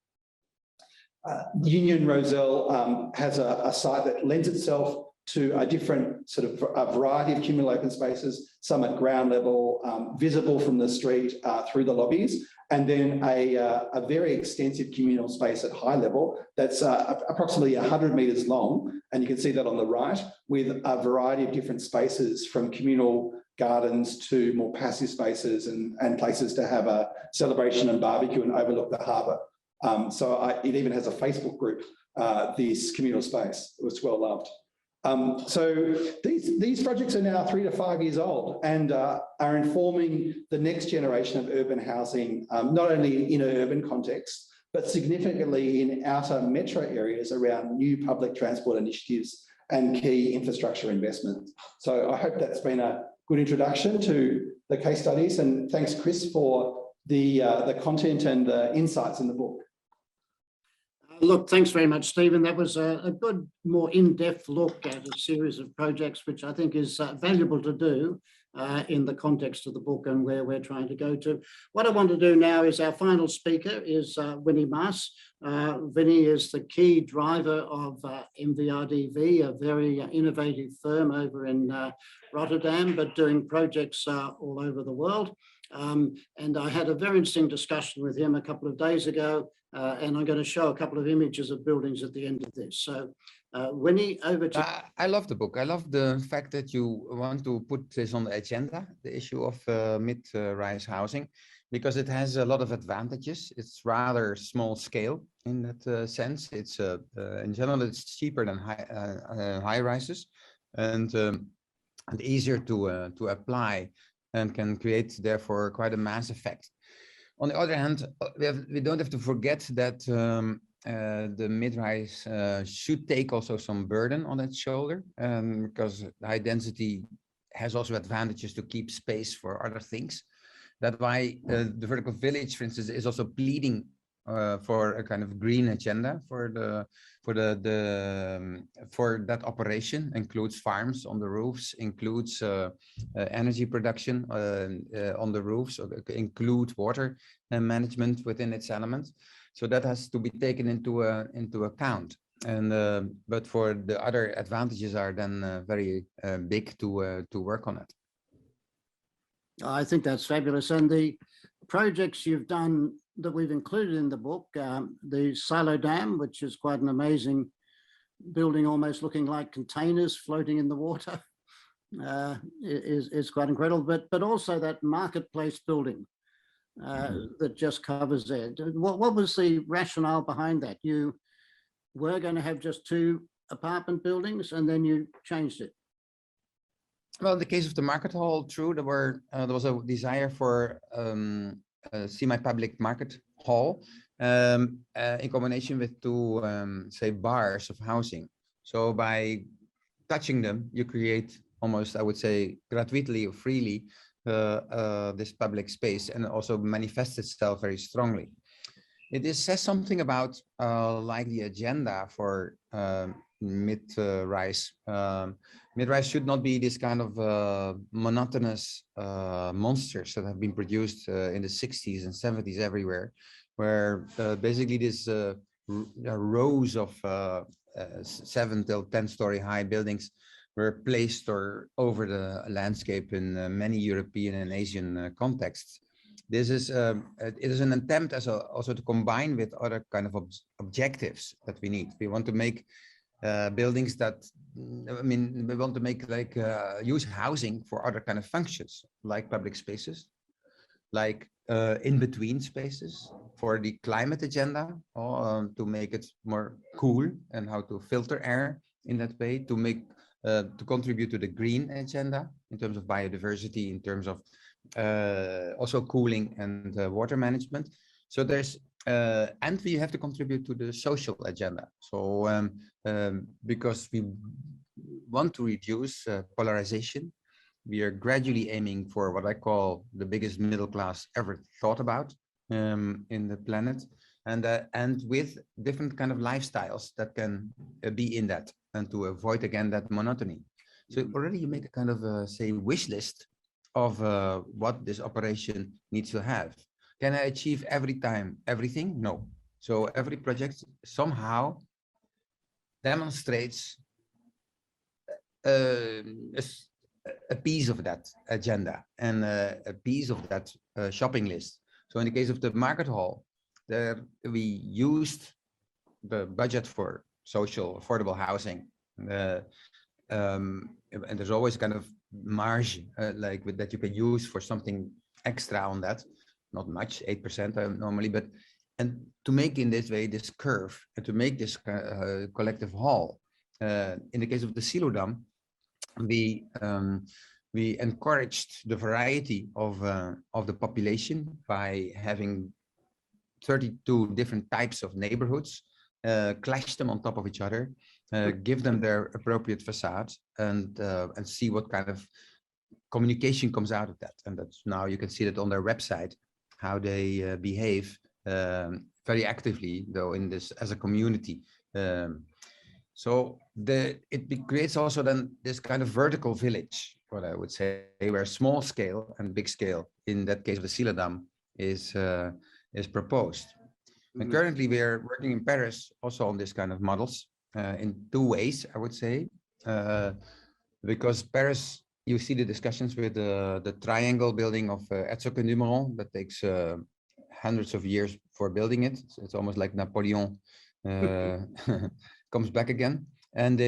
Union Roselle has a site that lends itself to a different sort of a variety of communal open spaces, some at ground level, visible from the street through the lobbies, and then a very extensive communal space at high level that's approximately 100 metres long, and you can see that on the right, with a variety of different spaces from communal gardens to more passive spaces and places to have a celebration and barbecue and overlook the harbour. It even has a Facebook group, this communal space. It was well loved. So these projects are now 3 to 5 years old and are informing the next generation of urban housing, not only in an urban context, but significantly in outer metro areas around new public transport initiatives and key infrastructure investment. So I hope that's been a good introduction to the case studies, and thanks, Chris, for the content and the insights in the book. Look, thanks very much, Stephen. That was a good, more in-depth look at a series of projects, which I think is valuable to do in the context of the book and where we're trying to go to. What I want to do now is our final speaker is Winnie Maas. Winnie is the key driver of MVRDV, a very innovative firm over in Rotterdam, but doing projects all over the world. And I had a very interesting discussion with him a couple of days ago, and I'm going to show a couple of images of buildings at the end of this. So, Winnie, over to I love the book. I love the fact that you want to put this on the agenda, the issue of mid-rise housing, because it has a lot of advantages. It's rather small scale in that sense. It's in general, it's cheaper than high rises, and easier to apply, and can create therefore quite a mass effect. On the other hand, we don't have to forget that the mid-rise should take also some burden on its shoulder, because high density has also advantages to keep space for other things. That's why the vertical village, for instance, is also pleading for a kind of green agenda for that operation. Includes farms on the roofs, includes energy production on the roofs, include water management within its elements. So that has to be taken into account. And but for the other advantages are then very big to work on it. I think that's fabulous. And the projects you've done that we've included in the book, the Silo Dam, which is quite an amazing building, almost looking like containers floating in the water, is quite incredible. But also that marketplace building that just covers there. What was the rationale behind that? You were going to have just 2 apartment buildings and then you changed it. Well, in the case of the market hall, true, there was a desire for a semi-public market hall in combination with 2, say, bars of housing. So by touching them, you create almost, I would say, gratuitously or freely this public space, and also manifests itself very strongly. It says something about like the agenda for mid-rise. Mid-rise should not be this kind of monotonous monsters that have been produced in the 60s and 70s everywhere, where basically this rows of 7 till 10-story high buildings were placed or over the landscape in many European and Asian contexts. This is it is an attempt also to combine with other kind of objectives that we need. We want to make buildings that, I mean, we want to make like use housing for other kind of functions, like public spaces, like in-between spaces for the climate agenda, to make it more cool and how to filter air in that way, to make to contribute to the green agenda in terms of biodiversity, in terms of also cooling and water management. So there's and we have to contribute to the social agenda. So because we want to reduce polarization, we are gradually aiming for what I call the biggest middle class ever thought about in the planet, and with different kind of lifestyles that can be in that, and to avoid again that monotony. So already you make a kind of say wish list of what this operation needs to have. Can I achieve every time everything? No. So every project somehow demonstrates a piece of that agenda and a piece of that shopping list. So in the case of the market hall, there we used the budget for social affordable housing, and there's always kind of margin like with that you can use for something extra on that. Not much, 8% normally, but and to make in this way this curve and to make this collective hall. In the case of the Silo Dam, we encouraged the variety of the population by having 32 different types of neighborhoods, clashed them on top of each other, give them their appropriate facades, and see what kind of communication comes out of that. And that's now you can see that on their website, how they behave very actively, though, in this as a community. So it creates also then this kind of vertical village, what I would say, where small scale and big scale, in that case of the Scylla is proposed. And currently we are working in Paris also on this kind of models in two ways, I would say, because Paris, you see the discussions with the triangle building of Herzog and de Meuron that takes hundreds of years for building it. So it's almost like Napoleon comes back again. And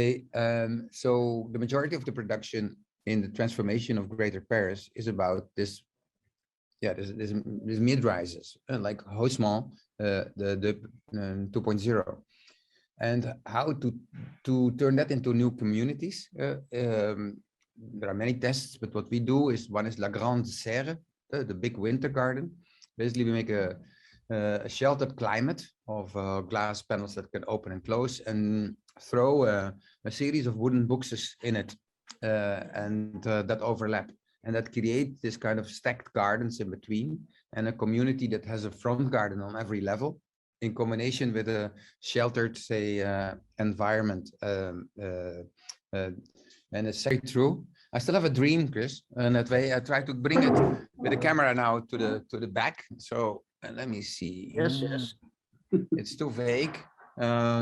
so the majority of the production in the transformation of Greater Paris is about this mid-rises, like Haussmann, the 2.0, and how to turn that into new communities. There are many tests, but what we do is, one is La Grande Serre, the big winter garden. Basically, we make a sheltered climate of glass panels that can open and close, and throw a series of wooden boxes in it, and that overlap. And that creates this kind of stacked gardens in between, and a community that has a front garden on every level, in combination with a sheltered, say, environment. And it's very true. I still have a dream, Chris, and that way I try to bring it with the camera now to the back. So let me see. Yes. It's too vague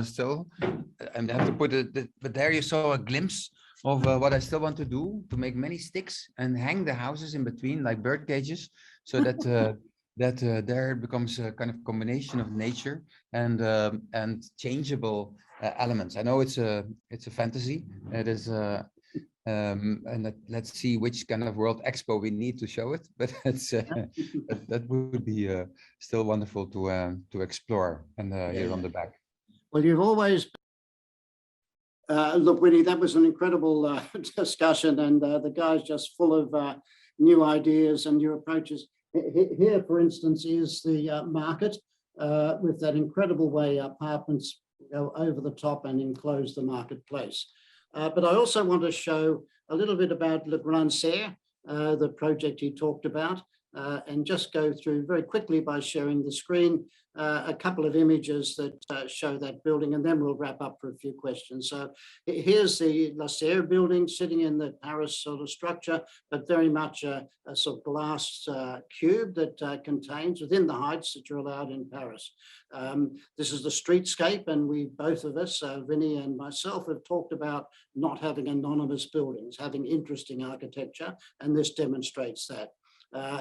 still. I have to put it, but there you saw a glimpse of what I still want to do, to make many sticks and hang the houses in between like bird cages, so that there becomes a kind of combination of nature and changeable elements. I know it's a fantasy. It is and let's see which kind of World Expo we need to show it, but it's that would be still wonderful to explore. And here on the back. Well, you've always look, Winnie, that was an incredible discussion, and the guy's just full of new ideas and new approaches. Here, for instance, is the market with that incredible way apartments go over the top and enclose the marketplace. But I also want to show a little bit about Le Grand Serre, the project he talked about, and just go through very quickly by sharing the screen a couple of images that show that building, and then we'll wrap up for a few questions. So here's the La Serre building sitting in the Paris sort of structure, but very much a sort of glass cube that contains within the heights that you're allowed in Paris. This is the streetscape, and we, both of us, Vinny and myself, have talked about not having anonymous buildings, having interesting architecture, and this demonstrates that.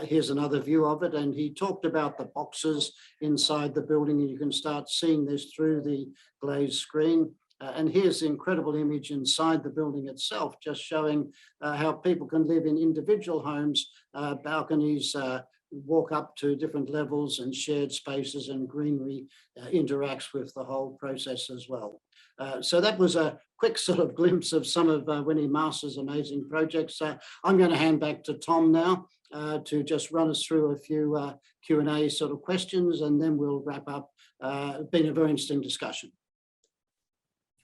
Here's another view of it, and he talked about the boxes inside the building, and you can start seeing this through the glazed screen. And here's the incredible image inside the building itself, just showing how people can live in individual homes, balconies, walk up to different levels, and shared spaces, and greenery interacts with the whole process as well. So that was a quick sort of glimpse of some of Winnie Master's amazing projects. I'm going to hand back to Tom now to just run us through a few Q&A sort of questions, and then we'll wrap up. It's been a very interesting discussion.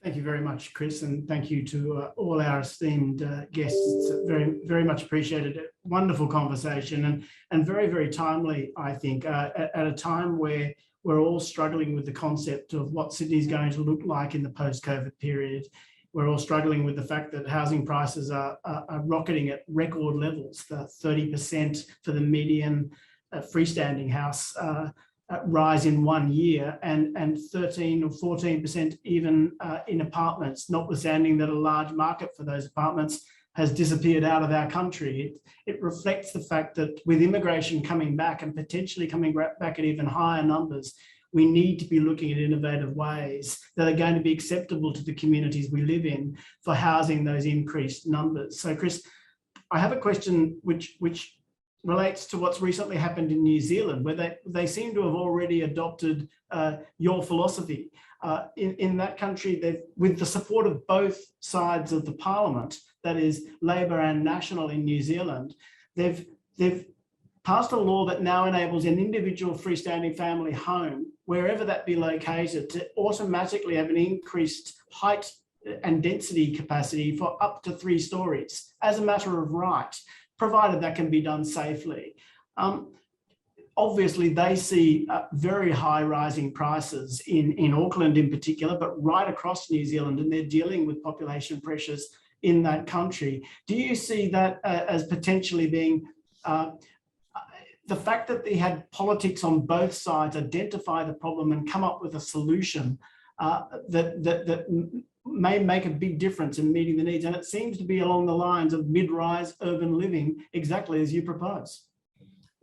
Thank you very much, Chris, and thank you to all our esteemed guests. It's very, very much appreciated. Wonderful conversation, and very, very timely, I think, at a time where we're all struggling with the concept of what Sydney is going to look like in the post-COVID period. We're all struggling with the fact that housing prices are rocketing at record levels, the 30% for the median freestanding house rise in 1 year, and 13 or 14% even in apartments, notwithstanding that a large market for those apartments has disappeared out of our country. It reflects the fact that with immigration coming back and potentially coming back at even higher numbers, we need to be looking at innovative ways that are going to be acceptable to the communities we live in for housing those increased numbers. So, Chris, I have a question which relates to what's recently happened in New Zealand, where they seem to have already adopted your philosophy. In that country, with the support of both sides of the parliament, that is Labor and National in New Zealand, they've passed a law that now enables an individual freestanding family home, wherever that be located, to automatically have an increased height and density capacity for up to 3 stories as a matter of right, provided that can be done safely. Obviously, they see very high rising prices in Auckland in particular, but right across New Zealand, and they're dealing with population pressures in that country. Do you see that as potentially being the fact that they had politics on both sides identify the problem and come up with a solution that may make a big difference in meeting the needs? And it seems to be along the lines of mid-rise urban living, exactly as you propose.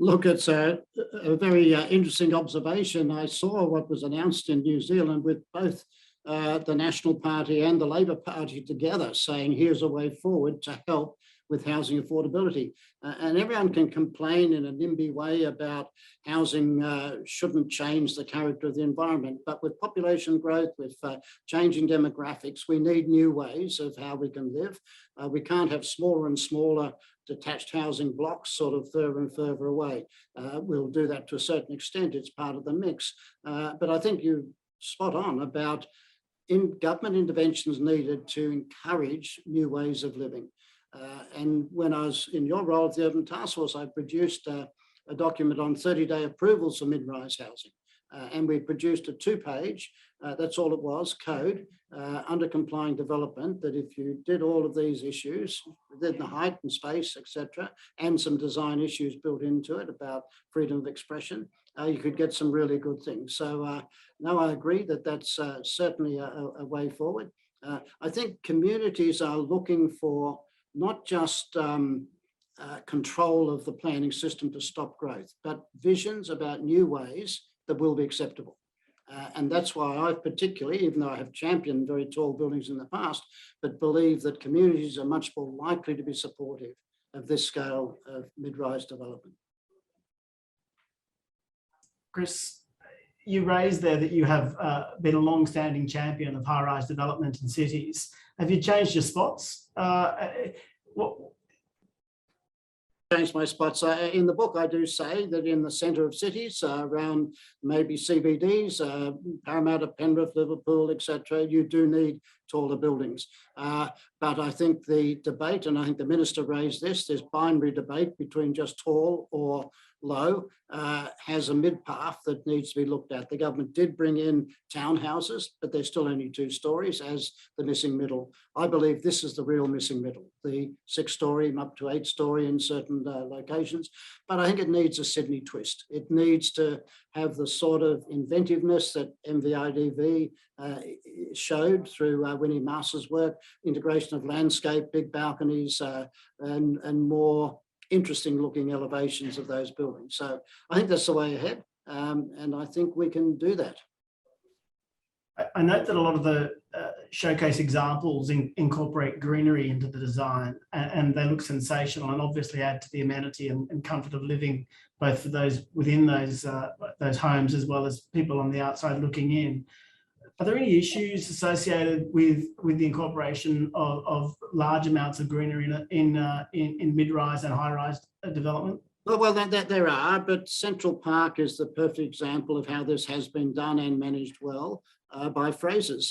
Look, it's a very interesting observation. I saw what was announced in New Zealand with both the National Party and the Labor Party together saying, here's a way forward to help with housing affordability. And everyone can complain in a NIMBY way about housing shouldn't change the character of the environment. But with population growth, with changing demographics, we need new ways of how we can live. We can't have smaller and smaller detached housing blocks sort of further and further away. We'll do that to a certain extent. It's part of the mix. But I think you're spot on about government interventions needed to encourage new ways of living. And when I was in your role at the Urban Taskforce, I produced a document on 30-day approvals for mid-rise housing. And we produced a 2-page, that's all it was, code under complying development, that if you did all of these issues within the height and space, etc., and some design issues built into it about freedom of expression, you could get some really good things. So no, I agree that that's certainly a way forward. I think communities are looking for not just control of the planning system to stop growth, but visions about new ways that will be acceptable. And that's why I particularly, even though I have championed very tall buildings in the past, but believe that communities are much more likely to be supportive of this scale of mid-rise development. Chris, you raised there that you have been a long-standing champion of high-rise development in cities. Have you changed your spots? Changed my spots. In the book, I do say that in the centre of cities, around maybe CBDs, Parramatta, Penrith, Liverpool, etc., you do need taller buildings. But I think the debate, and I think the Minister raised this binary debate between just tall or low, has a mid-path that needs to be looked at. The government did bring in townhouses, but they're still only 2 stories as the missing middle. I believe this is the real missing middle, the 6-story up to 8-story in certain locations. But I think it needs a Sydney twist. It needs to have the sort of inventiveness that MVIDV showed through Winnie Masters' work, integration of landscape, big balconies, and more interesting looking elevations of those buildings. So I think that's the way ahead, and I think we can do that. I note that a lot of the showcase examples incorporate greenery into the design, and they look sensational and obviously add to the amenity and comfort of living, both for those within those homes as well as people on the outside looking in. Are there any issues associated with the incorporation of large amounts of greenery in mid-rise and high-rise development? Well, there are, but Central Park is the perfect example of how this has been done and managed well by Frasers.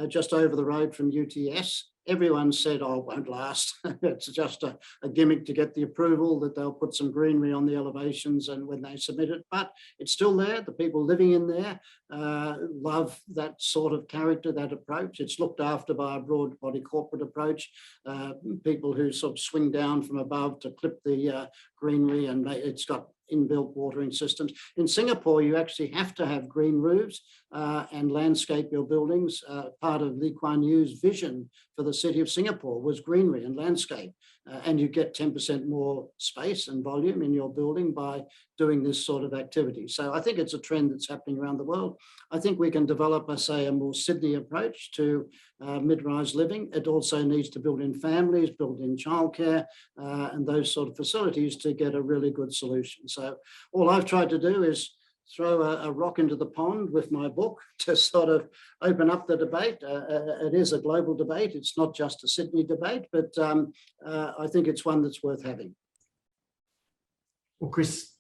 Just over the road from UTS, everyone said, oh, it won't last. It's just a gimmick to get the approval that they'll put some greenery on the elevations and when they submit it, but it's still there. The people living in there love that sort of character, that approach. It's looked after by a broad body corporate approach, people who sort of swing down from above to clip the greenery, and it's got inbuilt watering systems. In Singapore, you actually have to have green roofs and landscape your buildings. Part of Lee Kuan Yew's vision for the city of Singapore was greenery and landscape. And you get 10% more space and volume in your building by doing this sort of activity. So I think it's a trend that's happening around the world. I think we can develop, a more Sydney approach to mid-rise living. It also needs to build in families, build in childcare, and those sort of facilities to get a really good solution. So all I've tried to do is throw a rock into the pond with my book to sort of open up the debate. It is a global debate. It's not just a Sydney debate, but I think it's one that's worth having. Well, Chris,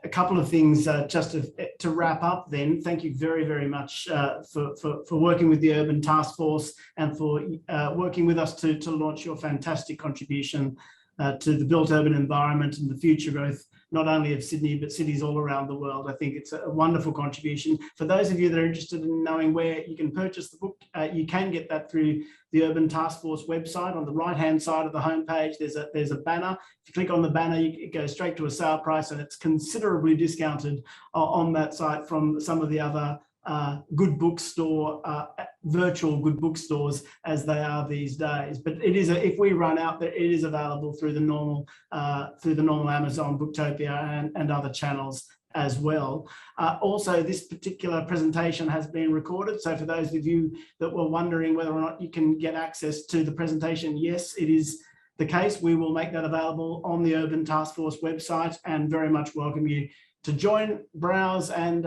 a couple of things just to wrap up then. Thank you very, very much for working with the Urban Task Force and for working with us to launch your fantastic contribution to the built urban environment and the future growth, not only of Sydney, but cities all around the world. I think it's a wonderful contribution. For those of you that are interested in knowing where you can purchase the book, you can get that through the Urban Task Force website. On the right-hand side of the homepage, there's a banner. If you click on the banner, it goes straight to a sale price, and it's considerably discounted on that site from some of the other good bookstore, virtual good bookstores as they are these days. But it is, if we run out, it is available through the normal Amazon, Booktopia, and other channels as well. Also, this particular presentation has been recorded. So for those of you that were wondering whether or not you can get access to the presentation, yes, it is the case. We will make that available on the Urban Task Force website, and very much welcome you to join, browse, and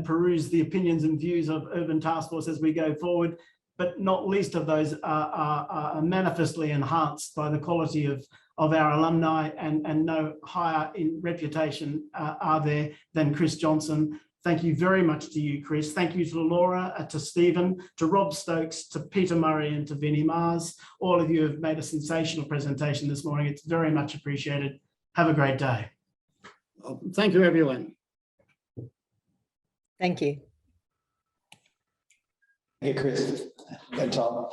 peruse the opinions and views of Urban Task Force as we go forward. But not least of those are manifestly enhanced by the quality of our alumni, and no higher in reputation are there than Chris Johnson. Thank you very much to you, Chris. Thank you to Laura, to Stephen, to Rob Stokes, to Peter Murray, and to Vinnie Mars. All of you have made a sensational presentation this morning. It's very much appreciated. Have a great day. Thank you, everyone. Thank you. Hey, Chris and Tom.